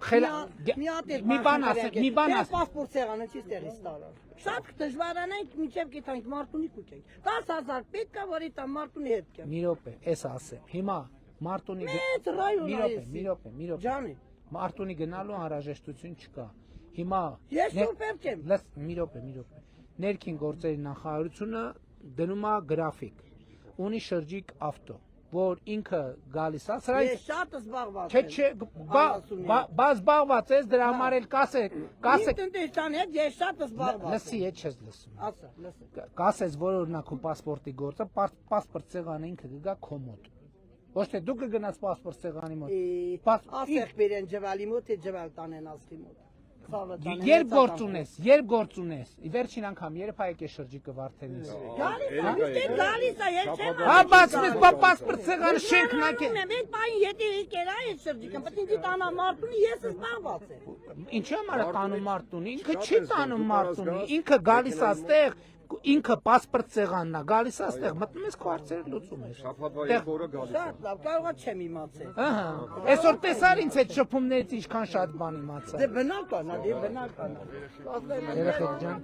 մի բան ասեմ, Պասպորտ սեղանը չի ստեղից տարար։ Շատ դժվարանանք մինչև գիտանք Մարտունի կուքենք։ 10,000 պետք է որի տա Մարտունի հետ կեմ։ մի րոպե, էս ասեմ։ Հիմա Մարտունի Մեծ ռայոն է։ մի րոպե։ Ջանի։ Մարտունի գնալու անհրաժեշտություն չկա։ Հիմա Ես սուպեր չեմ։ Լս մի րոպե։ Ներքին գործերի նախարարությունը դնում է գրաֆիկ։ Ունի շրջիկ ավտո, որ ինքը գալիս է, սրանից Ես շատ զբաղված Չէ, բաց զբաղված ես, դրա համար էլ կասեք։ Տնտեսան հետ ես շատ զբաղված։ Լսի, հետ չես լսում։ Ասա, լսի։ Կասես, որ օրինակ ու պասպորտի գործը, պասպորտ սեղանը ինքը կգա քո մոտ։ Ոչ թե դու կգնաս պասպորտ սեղանի մոտ։ Ասեք բերեն ջվալի մոտ, ջվալ տանեն ասլի մոտ։ Երբ գործ ունես, վերջին անգամ երբ հայ եկես շրջիկը Վարդենից։ Գալիս է, ես չեմ։ Հա, բաց մեզ պասպորտ սեղանը շենքն ակե։ Մենք բային եթե եկերա այդ շրջիկը, պետք է տանա Մարտունի, ես զբաղված եմ։ Ինչու՞ համար տանում Մարտունի, ինքը չի տանում Մարտունի, ինքը գալիս է այստեղ, ինքը պասպորտ սեղանն է, գալիս է այստեղ, մտնում ես քո հարցերը լուծում ես։ Շաբաթվա օրը գալիս է։ Շատ լավ, կարողա չեմ իմացել։ Ահա, այսօր տեսար ինձ այդ շփումներից ինչքան շատ բան իմացա։ Դե բնական է, Երեխեք ջան